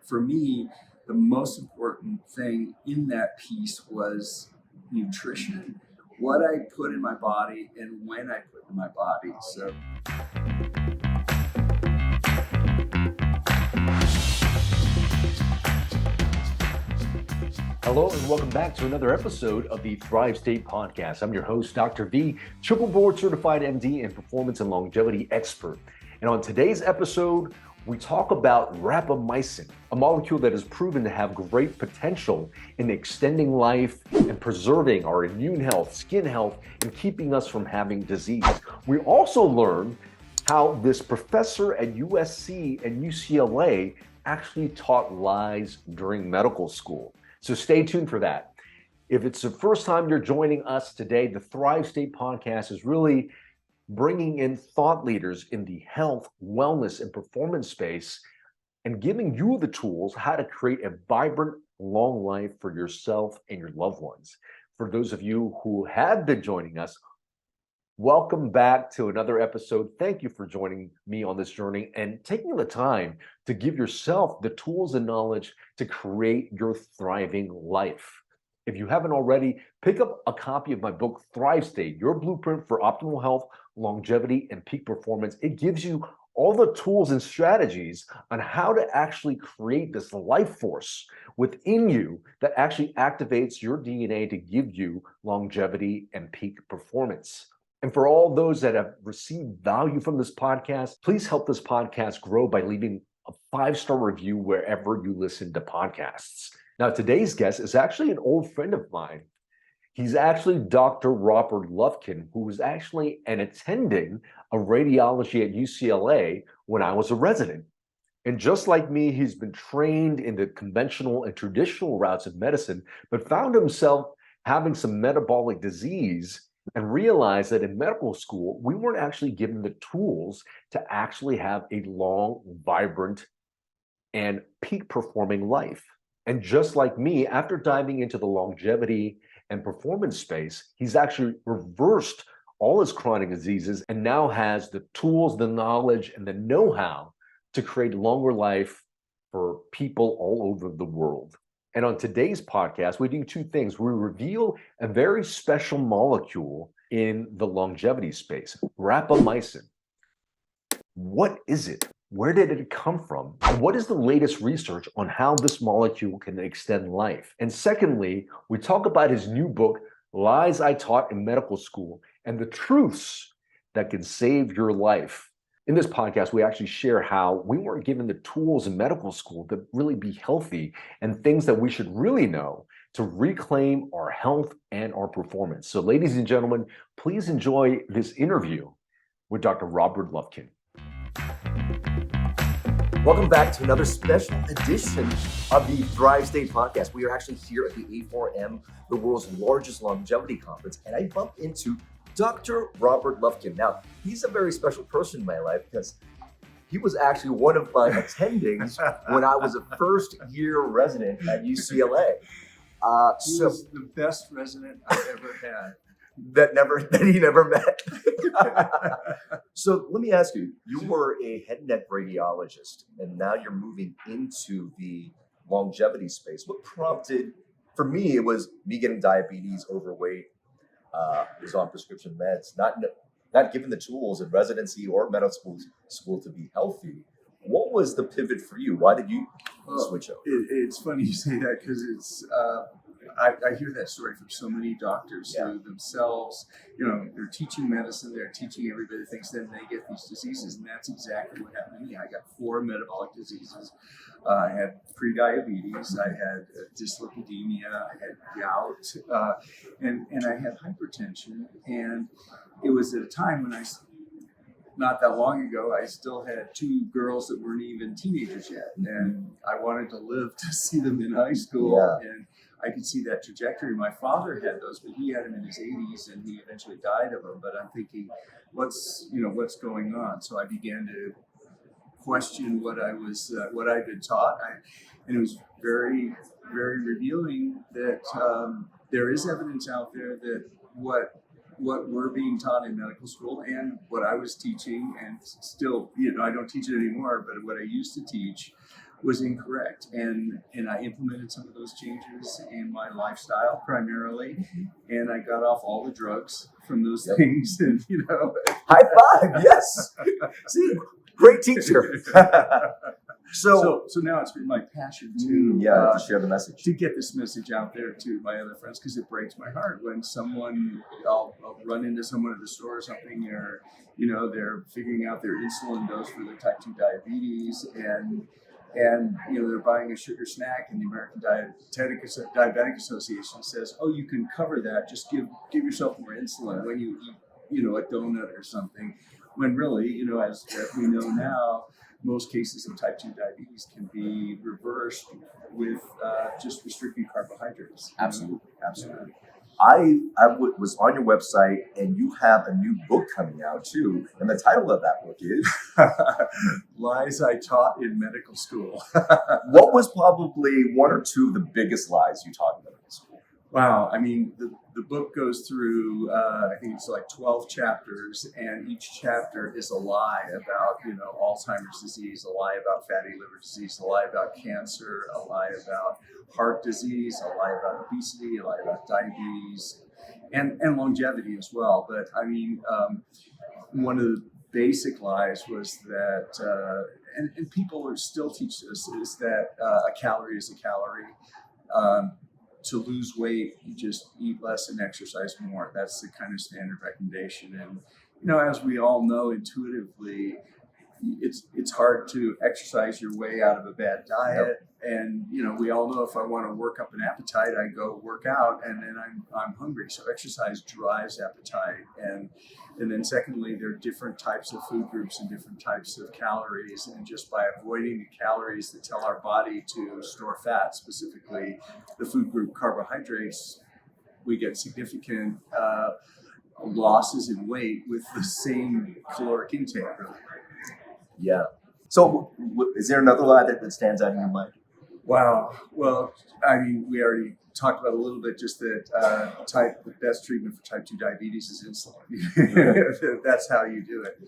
for me, the most important thing in that piece was nutrition, what I put in my body and when I put in my body. So. Hello and welcome back to another episode of the Thrive State Podcast. I'm your host, Dr. V, triple board certified MD and performance and longevity expert. And on today's episode, we talk about rapamycin, a molecule that is proven to have great potential in extending life and preserving our immune health, skin health, and keeping us from having disease. We also learn how this professor at USC and UCLA actually taught lies during medical school. So stay tuned for that. If it's the first time you're joining us today, the Thrive State Podcast is really bringing in thought leaders in the health, wellness, and performance space and giving you the tools how to create a vibrant, long life for yourself and your loved ones. For those of you who have been joining us, welcome back to another episode. Thank you for joining me on this journey and taking the time to give yourself the tools and knowledge to create your thriving life. If you haven't already, pick up a copy of my book, Thrive State, Your Blueprint for Optimal Health, Longevity, and Peak Performance. It gives you all the tools and strategies on how to actually create this life force within you that actually activates your DNA to give you longevity and peak performance. And for all those that have received value from this podcast, please help this podcast grow by leaving a 5-star review wherever you listen to podcasts. Now, today's guest is actually an old friend of mine. He's actually Dr. Robert Lufkin, who was actually attending a radiology at UCLA when I was a resident. And just like me, he's been trained in the conventional and traditional routes of medicine, but found himself having some metabolic disease and realized that in medical school, we weren't actually given the tools to actually have a long, vibrant, and peak performing life. And just like me, after diving into the longevity and performance space, he's actually reversed all his chronic diseases and now has the tools, the knowledge, and the know-how to create longer life for people all over the world. And on today's podcast, we do two things. We reveal a very special molecule in the longevity space, rapamycin. What is it? Where did it come from? And what is the latest research on how this molecule can extend life? And secondly, we talk about his new book, Lies I Taught in Medical School, and the truths that can save your life. In this podcast, we actually share how we weren't given the tools in medical school to really be healthy and things that we should really know to reclaim our health and our performance. So ladies and gentlemen, please enjoy this interview with Dr. Robert Lufkin. Welcome back to another special edition of the Thrive State Podcast. We are actually here at the A4M, the world's largest longevity conference, and I bumped into Dr. Robert Lufkin. Now, he's a very special person in my life because he was actually one of my attendings when I was a first-year resident at UCLA. He was the best resident I've ever had. That he never met. So let me ask you, you were a head and neck radiologist, and now you're moving into the longevity space. What prompted, for me, it was me getting diabetes, overweight, was on prescription meds, not given the tools in residency or medical school to be healthy. What was the pivot for you? Why did you switch over? It's funny you say that because it's I hear that story from so many doctors who themselves, they're teaching medicine, they're teaching everybody things, then they get these diseases, and that's exactly what happened to me. I got 4 metabolic diseases. I had pre-diabetes, I had dyslipidemia, I had gout, and I had hypertension. And it was at a time when not that long ago, I still had 2 girls that weren't even teenagers yet. And I wanted to live to see them in high school. And I could see that trajectory. My father had those, but he had them in his 80s and he eventually died of them. But I'm thinking, what's going on? So I began to question what I'd been taught. And it was very, very revealing that there is evidence out there that what we're being taught in medical school and what I was teaching, and still, I don't teach it anymore, but what I used to teach was incorrect, and I implemented some of those changes in my lifestyle primarily, and I got off all the drugs from those things, and high five, yes. See, great teacher. So now it's been my passion to to share the message, to get this message out there to my other friends, because it breaks my heart when I'll run into someone at the store or something, or they're figuring out their insulin dose for their type 2 diabetes, and they're buying a sugar snack, and the American Diabetic Association says, oh, you can cover that, just give yourself more insulin when you eat a donut or something, when really as we know now, most cases of type 2 diabetes can be reversed with just restricting carbohydrates. Absolutely. I was on your website, and you have a new book coming out too, and the title of that book is Lies I Taught in Medical School. What was probably one or two of the biggest lies you taught in medical school? Wow, I mean, the book goes through, I think it's like 12 chapters, and each chapter is a lie about, Alzheimer's disease, a lie about fatty liver disease, a lie about cancer, a lie about heart disease, a lie about obesity, a lie about diabetes, and longevity as well. But I mean, one of the basic lies was that, and people are still teach this, is that a calorie is a calorie. To lose weight, you just eat less and exercise more. That's the kind of standard recommendation. And as we all know intuitively, it's hard to exercise your way out of a bad diet. Yep. And we all know if I want to work up an appetite, I go work out, and then I'm hungry. So exercise drives appetite. And then secondly, there are different types of food groups and different types of calories. And just by avoiding the calories that tell our body to store fat, specifically the food group carbohydrates, we get significant losses in weight with the same caloric intake. Yeah. So is there another lie that stands out in your mind? Wow. Well, I mean, we already talked about a little bit, just that the best treatment for type 2 diabetes is insulin. That's how you do it.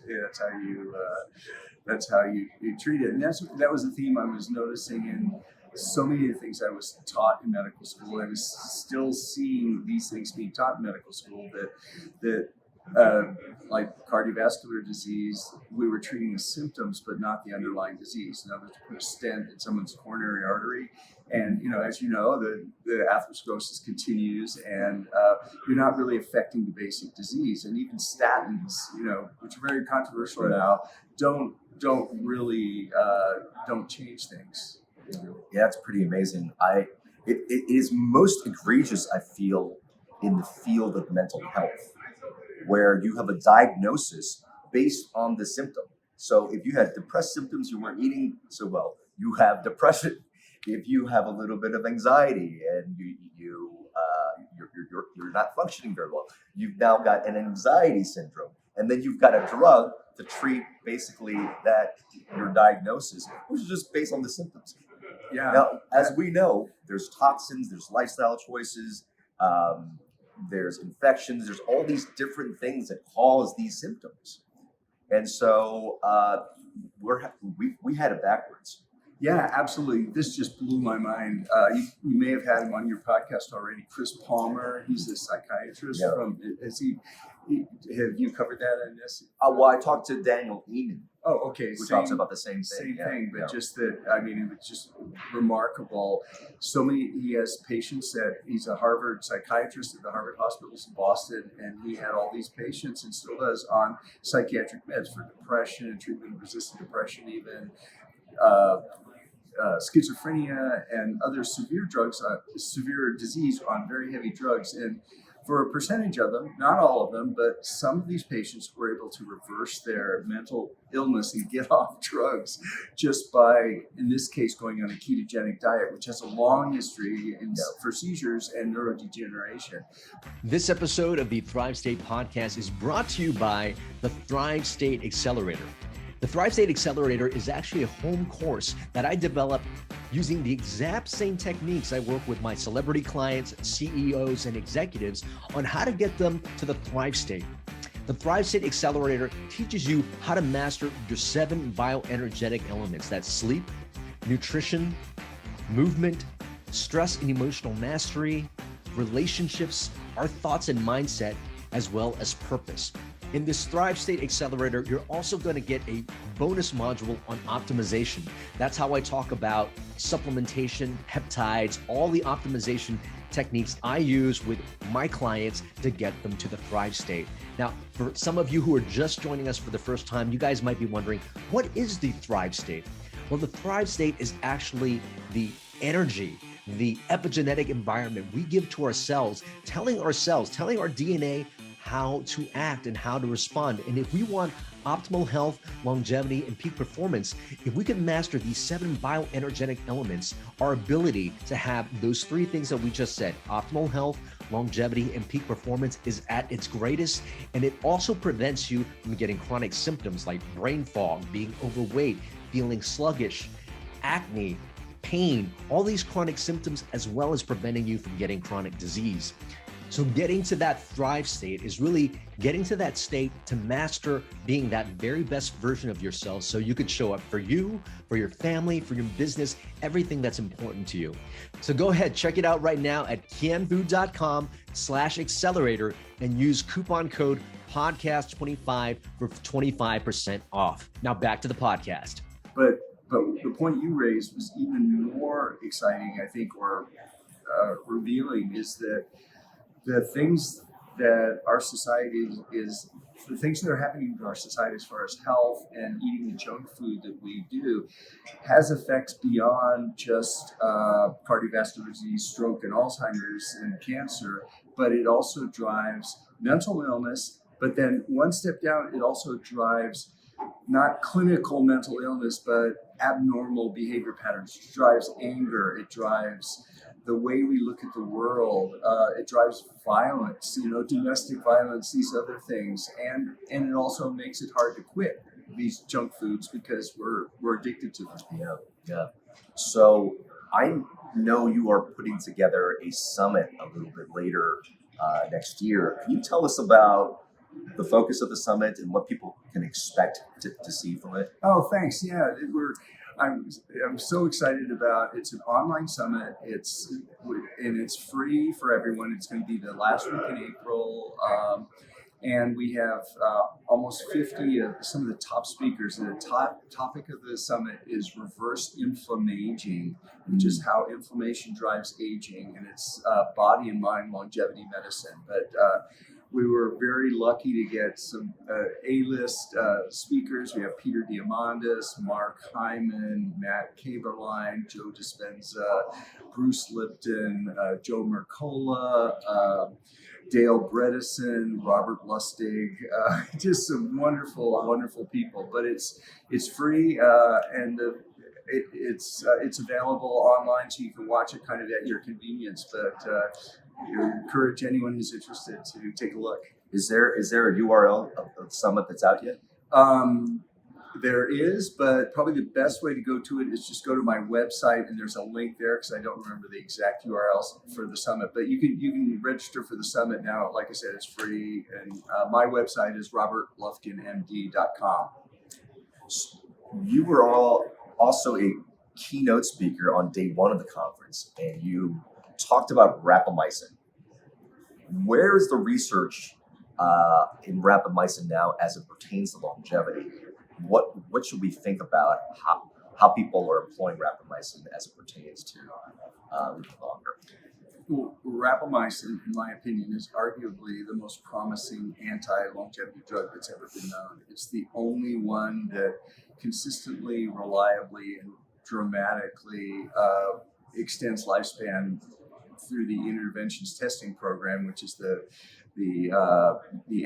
That's how you treat it. And that was the theme I was noticing in so many of the things I was taught in medical school. I was still seeing these things being taught in medical school, that like cardiovascular disease, we were treating the symptoms but not the underlying disease. In other words, put a stent in someone's coronary artery, and as you know, the atherosclerosis continues, and you're not really affecting the basic disease. And even statins, which are very controversial now, don't change things. Yeah, it's pretty amazing. It is most egregious, I feel, in the field of mental health, where you have a diagnosis based on the symptom. So if you had depressed symptoms, you weren't eating so well, you have depression. If you have a little bit of anxiety and you're not functioning very well, you've now got an anxiety syndrome. And then you've got a drug to treat basically your diagnosis, which is just based on the symptoms. Yeah. Now, as we know, there's toxins, there's lifestyle choices, there's infections, there's all these different things that cause these symptoms. And so we had it backwards. Yeah, absolutely. This just blew my mind. You may have had him on your podcast already, Chris Palmer. He's a psychiatrist. Have you covered that in this? Well, I talked to Daniel Eman. Oh, okay. Who talks about the same thing. Just that, I mean, it was just remarkable. He has patients he's a Harvard psychiatrist at the Harvard hospitals in Boston, and he had all these patients, and still does, on psychiatric meds for depression and treatment of resistant depression, even schizophrenia and other severe disease on very heavy drugs. And for a percentage of them, not all of them, but some of these patients were able to reverse their mental illness and get off drugs just by, in this case, going on a ketogenic diet, which has a long history for seizures and neurodegeneration. This episode of the Thrive State podcast is brought to you by the Thrive State Accelerator. The Thrive State Accelerator is actually a home course that I developed using the exact same techniques I work with my celebrity clients, CEOs, and executives on how to get them to the Thrive State. The Thrive State Accelerator teaches you how to master your 7 bioenergetic elements. That's sleep, nutrition, movement, stress and emotional mastery, relationships, our thoughts and mindset, as well as purpose. In this Thrive State Accelerator, you're also going to get a bonus module on optimization. That's how I talk about supplementation, peptides, all the optimization techniques I use with my clients to get them to the Thrive State. Now, for some of you who are just joining us for the first time, you guys might be wondering, what is the Thrive State? Well, the Thrive State is actually the energy, the epigenetic environment we give to ourselves, telling our DNA how to act and how to respond. And if we want optimal health, longevity, and peak performance, if we can master these 7 bioenergetic elements, our ability to have those 3 things that we just said, optimal health, longevity, and peak performance, is at its greatest. And it also prevents you from getting chronic symptoms like brain fog, being overweight, feeling sluggish, acne, pain, all these chronic symptoms, as well as preventing you from getting chronic disease. So getting to that Thrive State is really getting to that state to master being that very best version of yourself so you could show up for you, for your family, for your business, everything that's important to you. So go ahead, check it out right now at kienvu.com/accelerator and use coupon code podcast25 for 25% off. Now back to the podcast. But the point you raised was even more exciting, I think, or revealing, is that the things that our society is the things that are happening to our society as far as health and eating the junk food that we do has effects beyond just cardiovascular disease, stroke, and Alzheimer's and cancer, but it also drives mental illness. But then one step down, it also drives not clinical mental illness, but abnormal behavior patterns. It drives anger. It drives the way we look at the world. It drives violence, domestic violence, these other things. And it also makes it hard to quit these junk foods because we're addicted to them. Yeah. So I know you are putting together a summit a little bit later next year. Can you tell us about the focus of the summit and what people can expect to see from it? Oh, thanks. Yeah, I'm so excited about. It's an online summit. It's free for everyone. It's going to be the last week in April, and we have almost 50 of some of the top speakers. And the top topic of the summit is reverse inflammaging, which is how inflammation drives aging, and it's body and mind longevity medicine. But we were very lucky to get some A-list speakers. We have Peter Diamandis, Mark Hyman, Matt Kaberlein, Joe Dispenza, Bruce Lipton, Joe Mercola, Dale Bredesen, Robert Lustig, just some wonderful, wonderful people. But it's free and it's available online, so you can watch it kind of at your convenience. But I encourage anyone who's interested to take a look. Is there a URL of the summit that's out yet? There is, but probably the best way to go to it is just go to my website, and there's a link there because I don't remember the exact URLs for the summit. But you can register for the summit now. Like I said, it's free, and my website is robertlufkinmd.com. You were also a keynote speaker on day 1 of the conference, and you talked about rapamycin. Where is the research in rapamycin now as it pertains to longevity? What should we think about how people are employing rapamycin as it pertains to living longer? Well, rapamycin, in my opinion, is arguably the most promising anti-longevity drug that's ever been known. It's the only one that consistently, reliably, and dramatically extends lifespan through the interventions testing program, which is the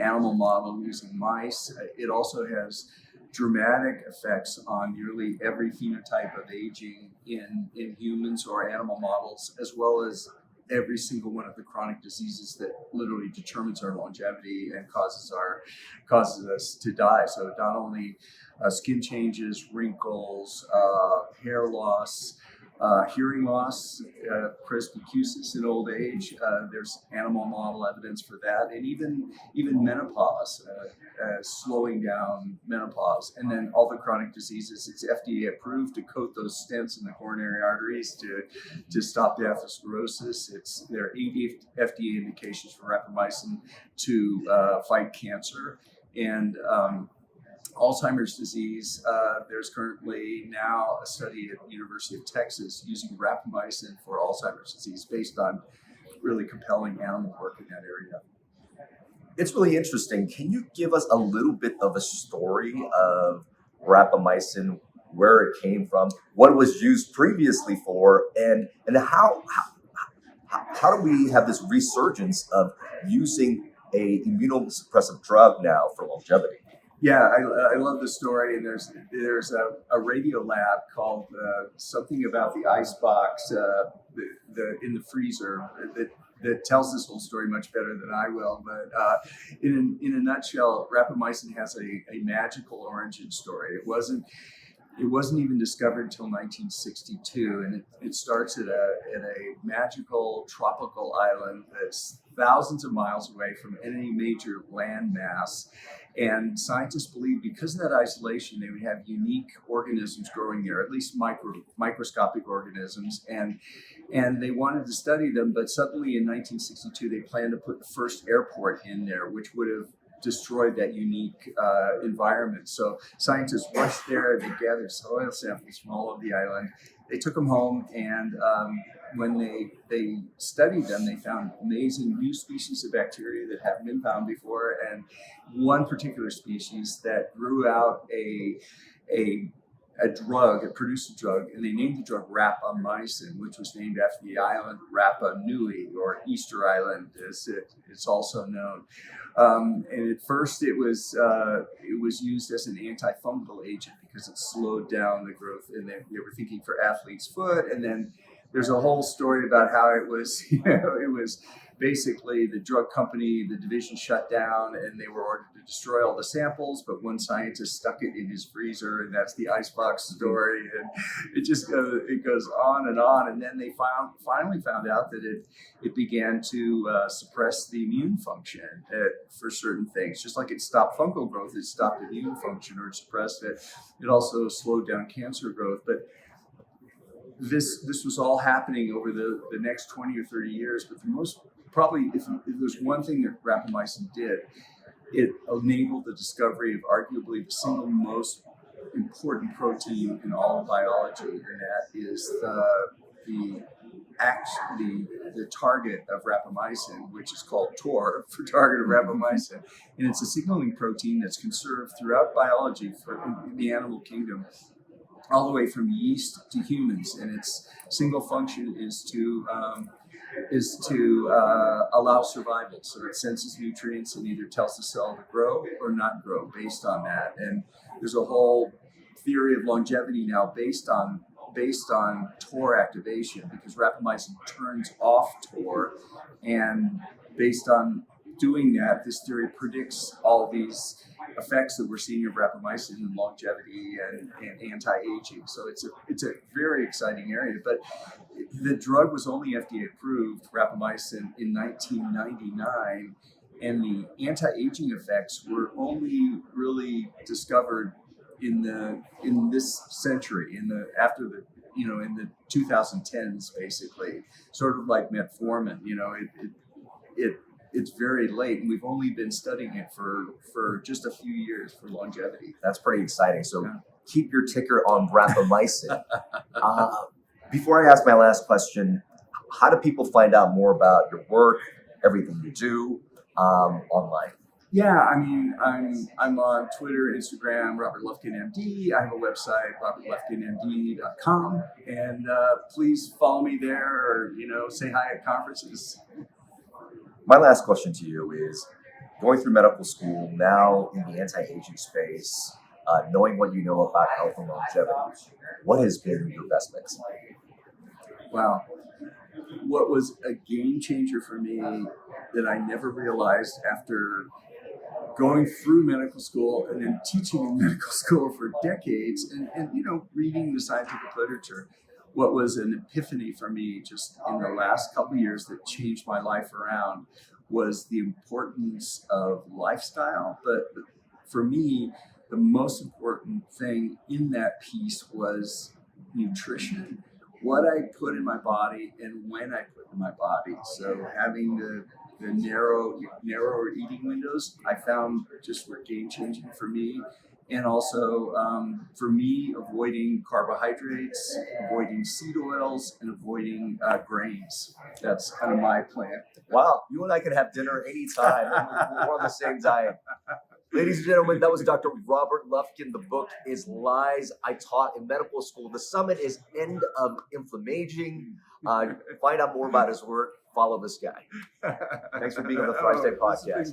animal model using mice. It also has dramatic effects on nearly every phenotype of aging in humans or animal models, as well as every single one of the chronic diseases that literally determines our longevity and causes us to die. So not only skin changes, wrinkles, hair loss, hearing loss, presbycusis in old age. There's animal model evidence for that, and even menopause, slowing down menopause, and then all the chronic diseases. It's FDA approved to coat those stents in the coronary arteries to stop the atherosclerosis. There are 8 FDA indications for rapamycin to fight cancer. And Alzheimer's disease, there's currently now a study at the University of Texas using rapamycin for Alzheimer's disease based on really compelling animal work in that area. It's really interesting. Can you give us a little bit of a story of rapamycin, where it came from, what it was used previously for, and how do we have this resurgence of using a immunosuppressive drug now for longevity? Yeah, I love the story, and there's a radio lab called something about the ice box in the freezer that tells this whole story much better than I will. But in a nutshell, rapamycin has a magical origin story. It wasn't even discovered until 1962, and it starts at a magical tropical island that's thousands of miles away from any major land mass. And scientists believe because of that isolation, they would have unique organisms growing there, at least microscopic organisms. And they wanted to study them, but suddenly in 1962, they planned to put the first airport in there, which would have destroyed that unique environment. So scientists rushed there, they gathered soil samples from all over the island. They took them home, and when they studied them, they found amazing new species of bacteria that haven't been found before, and one particular species that grew out a drug, it produced a drug, and they named the drug rapamycin, which was named after the island Rapa Nui, or Easter Island, as it's also known. And at first, it was used as an antifungal agent because it slowed down the growth. And they were thinking for athlete's foot. And then there's a whole story about how it was, it was basically the drug company, the division shut down, and they were ordered to destroy all the samples. But one scientist stuck it in his freezer, and that's the icebox story. And it just goes on. And then they finally found out that it began to suppress the immune function for certain things. Just like it stopped fungal growth, it stopped immune function or it suppressed it. It also slowed down cancer growth. But this was all happening over the next 20 or 30 years. But the most probably, if there's one thing that rapamycin did, it enabled the discovery of arguably the single most important protein in all of biology, and that is the target of rapamycin, which is called TOR, for target of rapamycin. And it's a signaling protein that's conserved throughout biology in the animal kingdom, all the way from yeast to humans. And its single function is to allow survival. So it senses nutrients and either tells the cell to grow or not grow based on that. And there's a whole theory of longevity now based on TOR activation, because rapamycin turns off TOR, and based on doing that, this theory predicts all these effects that we're seeing of rapamycin in longevity and anti-aging. So it's a very exciting area. But the drug was only FDA approved, rapamycin, in 1999, and the anti-aging effects were only really discovered in this century, in the 2010s, basically, sort of like metformin. It's very late, and we've only been studying it for just a few years for longevity. That's pretty exciting. So keep your ticker on rapamycin. Before I ask my last question, how do people find out more about your work, everything you do online? Yeah, I mean, I'm on Twitter, Instagram, Robert Lufkin MD. I have a website, robertlufkinmd.com, and please follow me there, or say hi at conferences. My last question to you is, going through medical school, now in the anti-aging space, knowing what you know about health and longevity, what has been your best medicine? Wow. What was a game changer for me that I never realized after going through medical school and then teaching in medical school for decades and reading the scientific literature what was an epiphany for me just in the last couple of years that changed my life around was the importance of lifestyle. But for me, the most important thing in that piece was nutrition, what I put in my body and when I put in my body. So having the narrower eating windows, I found just were game changing for me. And also for me, avoiding carbohydrates, avoiding seed oils, and avoiding grains. That's kind of my plan. Wow, you and I can have dinner anytime. We're on the same diet. Ladies and gentlemen, that was Dr. Robert Lufkin. The book is Lies I Taught in Medical School. The summit is End of Inflammaging. Find out more about his work. Follow this guy. Thanks for being on the Thrive State podcast.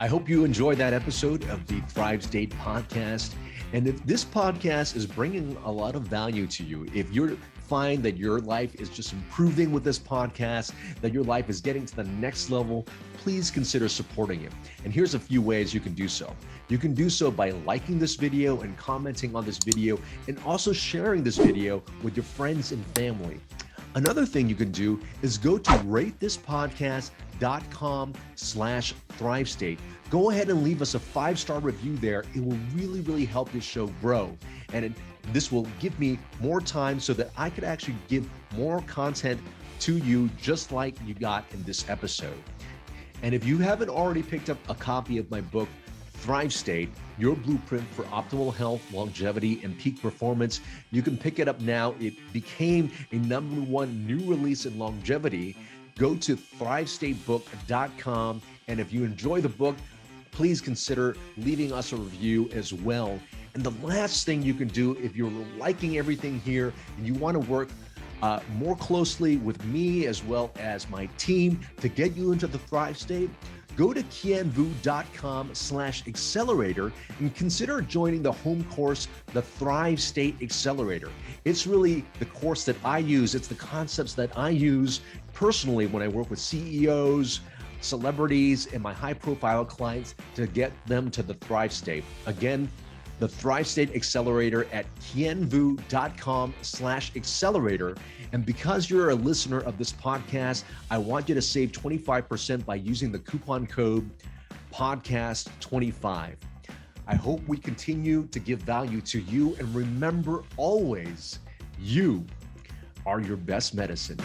I hope you enjoyed that episode of the Thrive State podcast. And if this podcast is bringing a lot of value to you, if you find that your life is just improving with this podcast, that your life is getting to the next level, please consider supporting it. And here's a few ways you can do so. You can do so by liking this video and commenting on this video, and also sharing this video with your friends and family. Another thing you can do is go to ratethispodcast.com/ThriveState. Go ahead and leave us a 5-star review there. It will really, really help this show grow. And this will give me more time so that I could actually give more content to you, just like you got in this episode. And if you haven't already picked up a copy of my book, Thrive State, Your Blueprint for Optimal Health, Longevity, and Peak Performance, you can pick it up now. It became a #1 new release in longevity. Go to thrivestatebook.com. And if you enjoy the book, please consider leaving us a review as well. And the last thing you can do, if you're liking everything here and you want to work more closely with me as well as my team to get you into the Thrive State, go to kienvu.com/accelerator and consider joining the home course, the Thrive State Accelerator. It's really the course that I use. It's the concepts that I use personally when I work with CEOs, celebrities, and my high-profile clients to get them to the Thrive State. Again, the Thrive State Accelerator at kienvu.com/accelerator. And because you're a listener of this podcast, I want you to save 25% by using the coupon code podcast25. I hope we continue to give value to you. And remember always, you are your best medicine.